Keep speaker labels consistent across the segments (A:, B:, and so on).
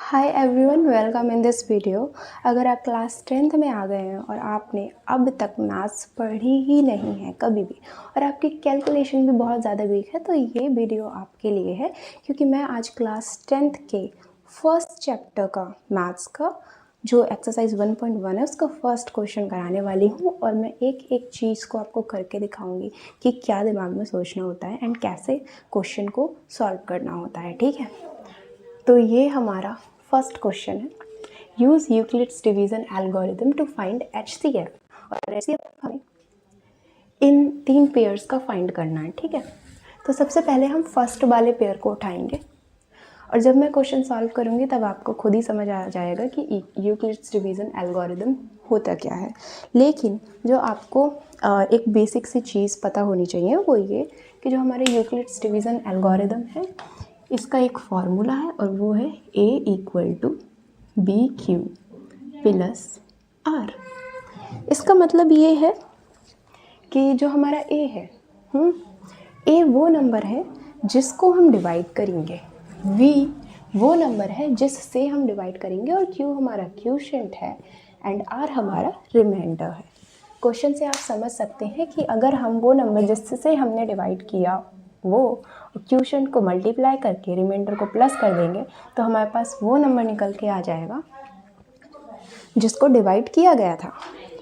A: Hi everyone, welcome in this video. अगर आप class 10th में आ गए हैं और आपने अब तक मैथ्स पढ़ी ही नहीं है कभी भी, और आपकी कैलकुलेशन भी बहुत ज़्यादा वीक है, तो ये वीडियो आपके लिए है। क्योंकि मैं आज क्लास 10th के फर्स्ट चैप्टर का मैथ्स का जो एक्सरसाइज 1.1 है उसका फर्स्ट क्वेश्चन कराने वाली हूँ। और मैं एक एक चीज़ को आपको करके दिखाऊंगी कि क्या दिमाग में सोचना होता है एंड कैसे क्वेश्चन को सॉल्व करना होता है। ठीक है, तो ये हमारा फर्स्ट क्वेश्चन है। Use Euclid's division algorithm to find HCF। और HCF हमें इन 3 पेयर्स का फाइंड करना है। ठीक है, तो सबसे पहले हम फर्स्ट वाले पेयर को उठाएंगे और जब मैं क्वेश्चन सॉल्व करूँगी तब आपको खुद ही समझ आ जाएगा कि यूक्लिड्स डिवीजन एल्गोरिथम होता क्या है। लेकिन जो आपको एक बेसिक सी चीज़ पता होनी चाहिए वो ये कि जो हमारे यूक्लिड्स डिवीजन एल्गोरिथम है इसका एक फॉर्मूला है और वो है A = BQ + R। इसका मतलब ये है कि जो हमारा A है, A वो नंबर है जिसको हम डिवाइड करेंगे, V वो नंबर है जिससे हम डिवाइड करेंगे, और Q हमारा क्वोशिएंट है एंड R हमारा रिमाइंडर है। क्वेश्चन से आप समझ सकते हैं कि अगर हम वो नंबर जिससे हमने डिवाइड किया वो क्वोशिएंट को मल्टीप्लाई करके रिमाइंडर को प्लस कर देंगे तो हमारे पास वो नंबर निकल के आ जाएगा जिसको डिवाइड किया गया था।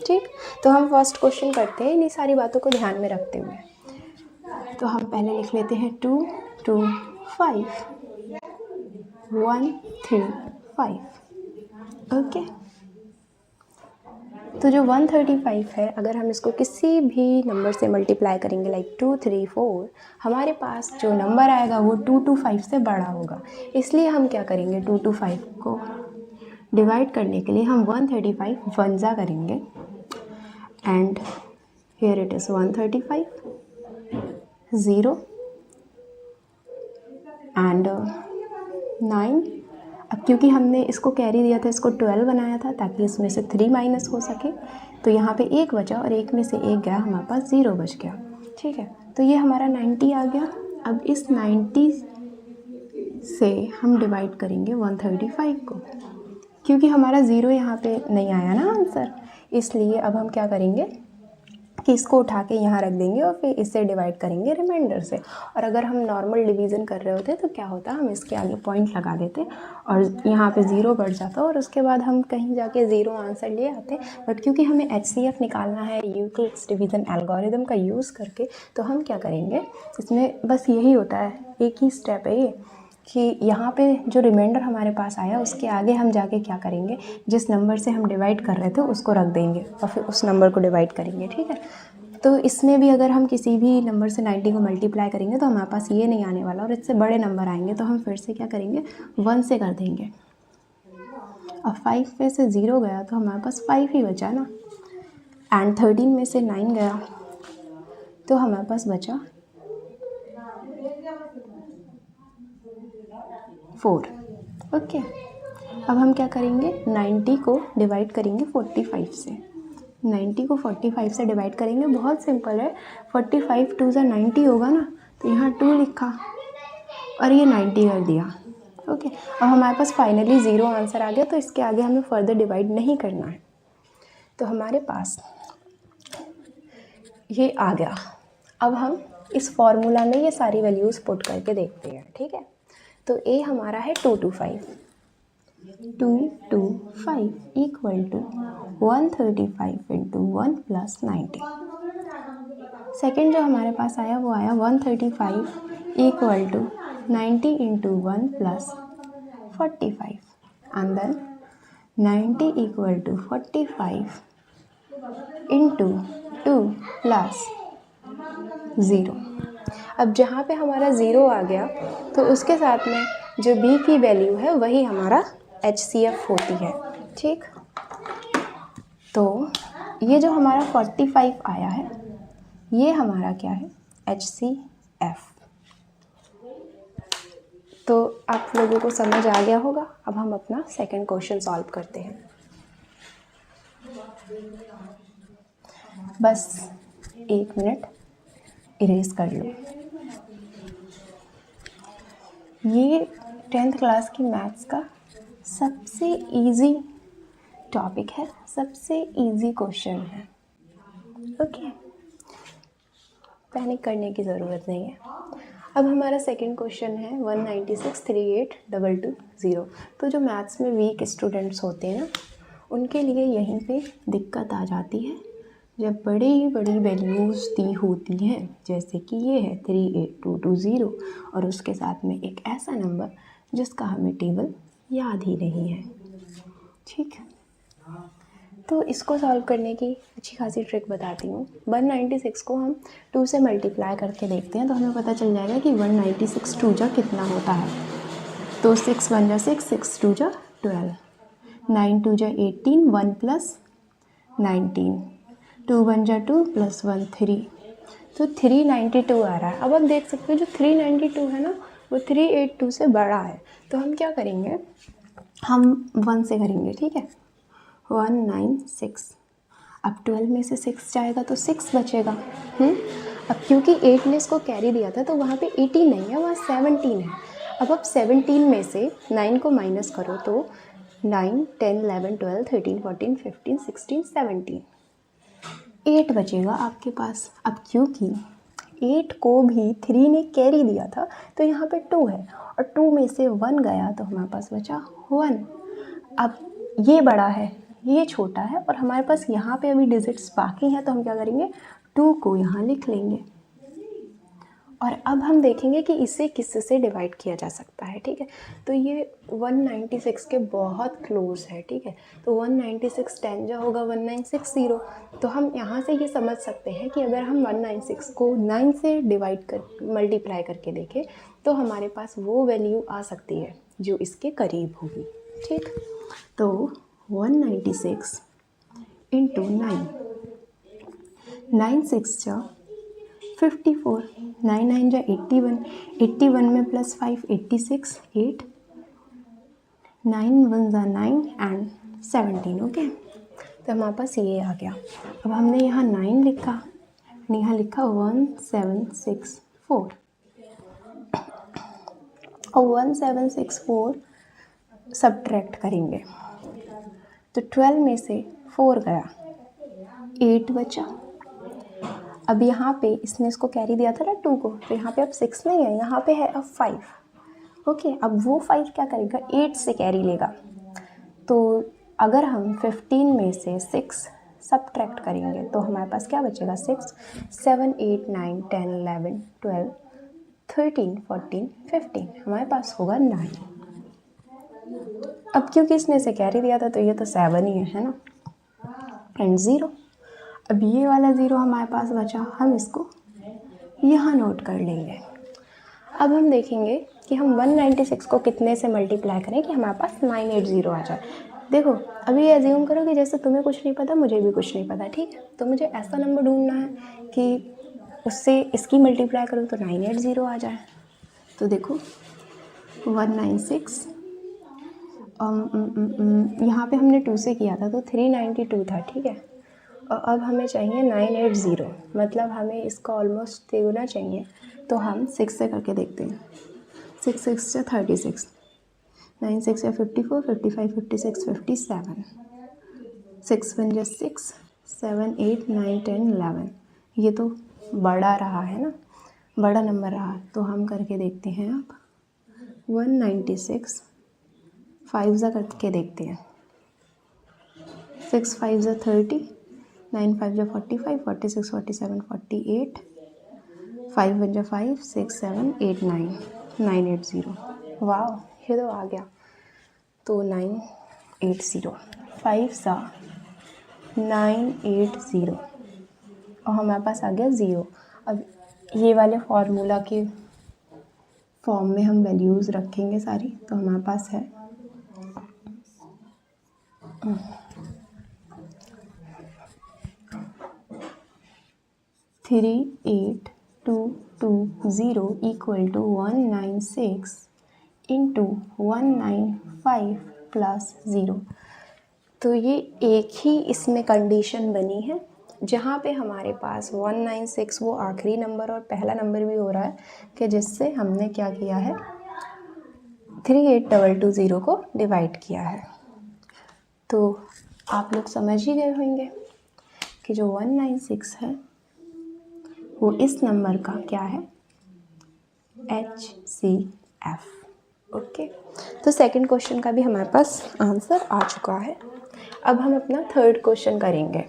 A: ठीक, तो हम फर्स्ट क्वेश्चन करते हैं इन्हीं सारी बातों को ध्यान में रखते हुए। तो हम पहले लिख लेते हैं 2 2 5 1 3 5। ओके, तो जो 135 है अगर हम इसको किसी भी नंबर से मल्टीप्लाई करेंगे लाइक 2 3 4, हमारे पास जो नंबर आएगा वो 2 to 5 से बड़ा होगा। इसलिए हम क्या करेंगे, 2 to 5 को डिवाइड करने के लिए हम 135 वंजा करेंगे and here it is 135 0 and 9। अब क्योंकि हमने इसको कैरी दिया था, इसको 12 बनाया था ताकि इसमें से 3 माइनस हो सके, तो यहाँ पे 1 बचा और 1 में से 1 गया, हमारे पास 0 बच गया। ठीक है, तो ये हमारा 90 आ गया। अब इस 90 से हम डिवाइड करेंगे 135 को, क्योंकि हमारा 0 यहाँ पे नहीं आया ना आंसर, इसलिए अब हम क्या करेंगे कि इसको उठा के यहाँ रख देंगे और फिर इससे डिवाइड करेंगे रिमाइंडर से। और अगर हम नॉर्मल डिवीज़न कर रहे होते तो क्या होता, हम इसके आगे पॉइंट लगा देते और यहाँ पे 0 बढ़ जाता और उसके बाद हम कहीं जाके 0 आंसर ले आते। बट क्योंकि हमें HCF निकालना है यूक्लिड्स डिवीज़न एल्गोरिथम का यूज़ करके, तो हम क्या करेंगे, इसमें बस यही होता है, एक ही स्टेप है ये कि यहाँ पे जो रिमाइंडर हमारे पास आया उसके आगे हम जाके क्या करेंगे, जिस नंबर से हम डिवाइड कर रहे थे उसको रख देंगे और फिर उस नंबर को डिवाइड करेंगे। ठीक है, तो इसमें भी अगर हम किसी भी नंबर से 90 को मल्टीप्लाई करेंगे तो हमारे पास ये नहीं आने वाला और इससे बड़े नंबर आएंगे, तो हम फिर से क्या करेंगे, 1 से कर देंगे। अब 5 में से 0 गया तो हमारे पास 5 ही बचा ना, एंड 13 में से 9 गया तो हमारे पास बचा 4। ओके, अब हम क्या करेंगे, 90 को डिवाइड करेंगे 45 से। 90 को 45 से डिवाइड करेंगे, बहुत सिंपल है, 45 2 ज़ा 90 होगा ना, तो यहाँ 2 लिखा और ये 90 कर दिया। ओके, अब हमारे पास फाइनली 0 आंसर आ गया, तो इसके आगे हमें फर्दर डिवाइड नहीं करना है। तो हमारे पास ये आ गया। अब हम इस फॉर्मूला में ये सारी वैल्यूज़ पुट करके देखते हैं। ठीक है, तो A हमारा है 2 to 5, 2 to 5 = 135 × 1 + 90। सेकेंड जो हमारे पास आया वो आया 135 = 90 × 1 + 45 एंड देन 90 = 45 × 2 + 0। अब जहाँ पे हमारा 0 आ गया तो उसके साथ में जो B की वैल्यू है वही हमारा HCF होती है। ठीक, तो ये जो हमारा 45 आया है ये हमारा क्या है, HCF। तो आप लोगों को समझ आ गया होगा। अब हम अपना सेकंड क्वेश्चन सॉल्व करते हैं। बस 1 मिनट इरेज कर लो। ये 10th क्लास की मैथ्स का सबसे इजी टॉपिक है, सबसे इजी क्वेश्चन है। ओके, पैनिक करने की ज़रूरत नहीं है। अब हमारा सेकंड क्वेश्चन है 196,38,220। तो जो मैथ्स में वीक स्टूडेंट्स होते हैं ना, उनके लिए यहीं पे दिक्कत आ जाती है जब बड़ी बड़ी वैल्यूज़ दी होती हैं, जैसे कि ये है 38220 और उसके साथ में एक ऐसा नंबर जिसका हमें टेबल याद ही नहीं है। ठीक है, तो इसको सॉल्व करने की अच्छी खासी ट्रिक बताती हूँ। 196 को हम 2 से मल्टीप्लाई करके देखते हैं तो हमें पता चल जाएगा कि 196 2 जा कितना होता है। तो 6 1 जा 6, 6 2 जा 12, 9 2 जा 18, 1 प्लस 19, 2 1 जा 2 प्लस 1 3, तो 392 आ रहा है। अब आप देख सकते हो जो 392 है ना, वो 382 से बड़ा है। तो हम क्या करेंगे, हम 1 से करेंगे। ठीक है, 196, अब 12 में से 6 जाएगा तो 6 बचेगा। अब क्योंकि 8 ने इसको कैरी दिया था तो वहाँ पे 18 नहीं है, वहाँ 17 है। अब आप 17 में से 9 को माइनस करो तो 9 10 11 12 13 14 15 16 17, 8 बचेगा आपके पास। अब क्योंकि 8 को भी 3 ने कैरी दिया था तो यहाँ पे 2 है और 2 में से 1 गया तो हमारे पास बचा 1। अब ये बड़ा है, ये छोटा है और हमारे पास यहाँ पे अभी डिजिट्स बाकी हैं, तो हम क्या करेंगे, 2 को यहाँ लिख लेंगे। और अब हम देखेंगे कि इसे किससे डिवाइड किया जा सकता है। ठीक है, तो ये 196 के बहुत क्लोज है। ठीक है, तो 196 10 जा होगा 1960। तो हम यहाँ से ये समझ सकते हैं कि अगर हम 196 को 9 से डिवाइड कर मल्टीप्लाई करके देखें तो हमारे पास वो वैल्यू आ सकती है जो इसके करीब होगी। ठीक, तो 196 इंटू 9, 9 6 जा 54, 9 9 जा 81, 81 में प्लस 5 86, 8 9 1 जा 9 एंड 17। ओके, तो हमारे पास ये आ गया। अब हमने यहाँ 9 लिखा, यहाँ लिखा 1764 और 1764 सब्ट्रैक्ट करेंगे तो 12 में से 4 गया, 8 बचा। अब यहाँ पे इसने इसको कैरी दिया था ना 2 को, तो यहाँ पे अब 6 नहीं है, यहाँ पे है अब 5। ओके, अब वो 5 क्या करेगा, 8 से कैरी लेगा। तो अगर हम 15 में से 6 सब्ट्रैक्ट करेंगे तो हमारे पास क्या बचेगा, 6 7 8 9 10 11 12 13 14 15, हमारे पास होगा 9। अब क्योंकि इसने इसे कैरी दिया था तो ये तो 7 ही है ना, एंड 0। अब ये वाला 0 हमारे पास बचा, हम इसको यहाँ नोट कर लेंगे। अब हम देखेंगे कि हम 196 को कितने से मल्टीप्लाई करें कि हमारे पास 980 आ जाए। देखो, अभी ये एज्यूम करो कि जैसे तुम्हें कुछ नहीं पता, मुझे भी कुछ नहीं पता। ठीक है, तो मुझे ऐसा नंबर ढूंढना है कि उससे इसकी मल्टीप्लाई करूँ तो 980 आ जाए। तो देखो 196, यहाँ पे हमने 2 से किया था तो 392 था। ठीक है, और अब हमें चाहिए 980, मतलब हमें इसका ऑलमोस्ट देना चाहिए। तो हम 6 से करके देखते हैं। 6 6 जा 36, 9 6 जा 54, 55 56 57, 6 1 जा 6, 7 8 9 10 11। ये तो बड़ा रहा है ना, बड़ा नंबर रहा, तो हम करके देखते हैं। अब 196 5 जा करके देखते हैं। 6 5 जा 30, 9 5 जा 45, 46 47 48, 5 1 जा 5 6 7 8 9 980। वाह, ये तो आ गया। तो 980, 5 सा 980 और हमारे पास आ गया 0। अब ये वाले फॉर्मूला के फॉर्म में हम वैल्यूज़ रखेंगे सारी, तो हमारे पास है 38,220 इक्वल टू 196 इंटू 195 प्लस 0। तो ये एक ही इसमें कंडीशन बनी है जहाँ पे हमारे पास 196 वो आखिरी नंबर और पहला नंबर भी हो रहा है कि जिससे हमने क्या किया है, 3822 को डिवाइड किया है। तो आप लोग समझ ही गए होंगे कि जो 196 है वो इस नंबर का क्या है, HCF। ओके, तो सेकंड क्वेश्चन का भी हमारे पास आंसर आ चुका है। अब हम अपना थर्ड क्वेश्चन करेंगे।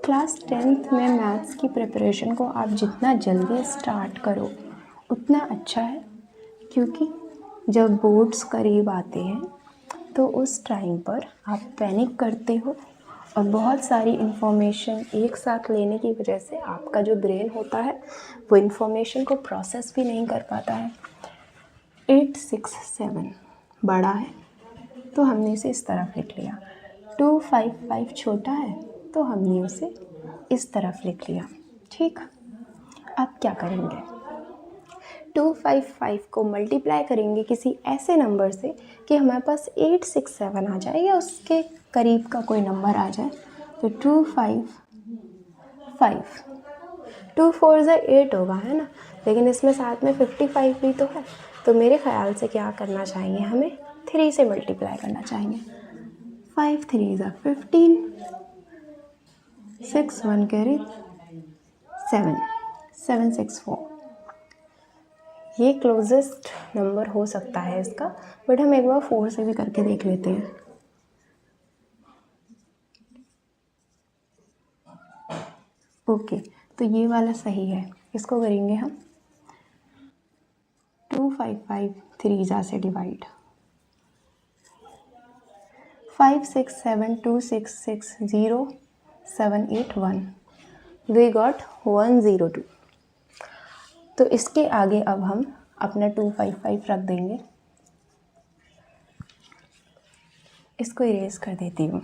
A: क्लास 10th में मैथ्स की प्रिपरेशन को आप जितना जल्दी स्टार्ट करो उतना अच्छा है, क्योंकि जब बोर्ड्स करीब आते हैं तो उस टाइम पर आप पैनिक करते हो और बहुत सारी इन्फॉर्मेशन एक साथ लेने की वजह से आपका जो ब्रेन होता है वो इन्फॉर्मेशन को प्रोसेस भी नहीं कर पाता है। 867 बड़ा है तो हमने इसे इस तरफ लिख लिया, 255 छोटा है तो हमने उसे इस तरफ लिख लिया। ठीक, अब क्या करेंगे, 255 को मल्टीप्लाई करेंगे किसी ऐसे नंबर से कि हमारे पास 867 आ जाए या उसके करीब का कोई नंबर आ जाए। तो 255, 2 4 8 होगा, है ना, लेकिन इसमें साथ में 55 भी तो है। तो मेरे ख्याल से क्या करना चाहिए, हमें 3 से मल्टीप्लाई करना चाहिए। 5 3 15, 6 1 कैरी 7, 764। ये क्लोजेस्ट नंबर हो सकता है इसका, बट हम एक बार 4 से भी करके देख लेते हैं। ओके, तो ये वाला सही है, इसको करेंगे हम 255 3 से डिवाइड। 5 6 7 2 6 6 0 7 8 1, we got 102। तो इसके आगे अब हम अपना 255 रख देंगे। इसको इरेज कर देती हूँ।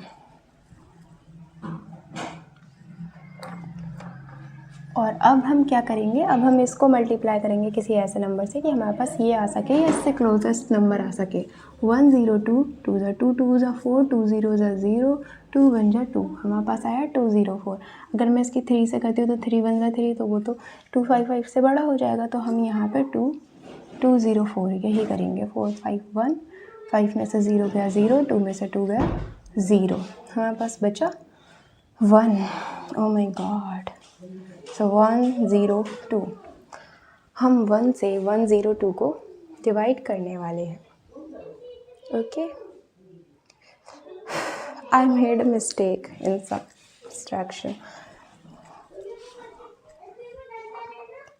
A: और अब हम क्या करेंगे, अब हम इसको मल्टीप्लाई करेंगे किसी ऐसे नंबर से कि हमारे पास ये आ सके या इससे क्लोजेस्ट नंबर आ सके। 102 2 2 2 4 2 0 0 2 1 2, हमारे पास आया 204। अगर मैं इसकी 3 से करती हूँ तो 3 1 3, तो वो तो 255 से बड़ा हो जाएगा। तो हम यहाँ पे 204 यही करेंगे। 4 5 1, 5 में से 0 गया 0, 2 में से 2 गया 0, हमारे पास बचा 1। ओ माय गॉड, सो 102। हम 1 से 102 को डिवाइड करने वाले हैं। Okay, I made a mistake in subtraction.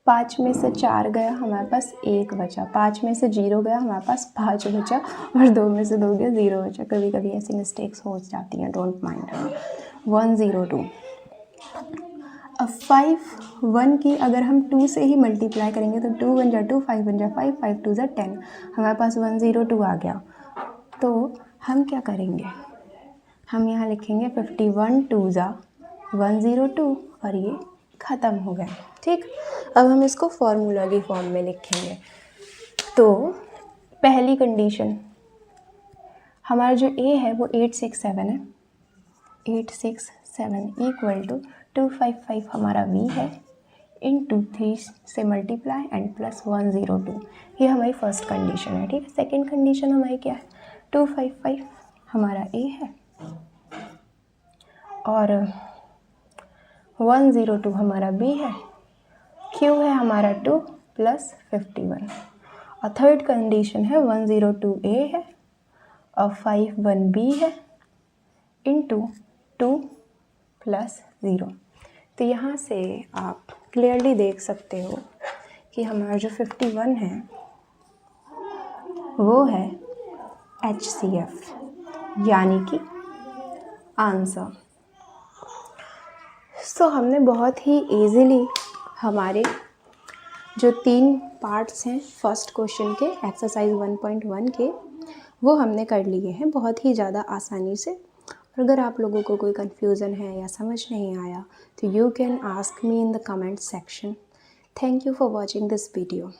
A: 5 में से 4 गया, हमारे पास 1 बचा। 5 में से 0 गया, हमारे पास 5 बचा। और 2 में से 2 गया, 0 बचा। कभी कभी ऐसी मिस्टेक्स हो जाती हैं, डोंट माइंड। 102। अब 5 1 की अगर हम 2 से ही मल्टीप्लाई करेंगे तो 2 1 2, 5 1 5, 5 2 10, हमारे पास 102 आ गया। तो हम क्या करेंगे, हम यहाँ लिखेंगे 51 2 102 और ये ख़त्म हो गया। ठीक, अब हम इसको फॉर्मूला की फॉर्म में लिखेंगे। तो पहली कंडीशन, हमारा जो ए है वो 867 है। 867 इक्वल टू 255 हमारा वी है, इंटू 3 से मल्टीप्लाई एंड प्लस 102। ये हमारी फर्स्ट कंडीशन है। ठीक है, सेकेंड कंडीशन हमारी क्या है, 255 हमारा ए है और 102 हमारा बी है, क्यू है हमारा 2 प्लस 51। और थर्ड कंडीशन है 102 ए है और 51 बी है, इंटू 2 प्लस 0। तो यहाँ से आप क्लियरली देख सकते हो कि हमारा जो 51 है वो है HCF, यानी कि आंसर। सो हमने बहुत ही इजीली हमारे जो 3 पार्ट्स हैं फर्स्ट क्वेश्चन के, एक्सरसाइज 1.1 के, वो हमने कर लिए हैं बहुत ही ज़्यादा आसानी से। और अगर आप लोगों को कोई कन्फ्यूज़न है या समझ नहीं आया तो you can ask me in the comment section. Thank you for watching this video.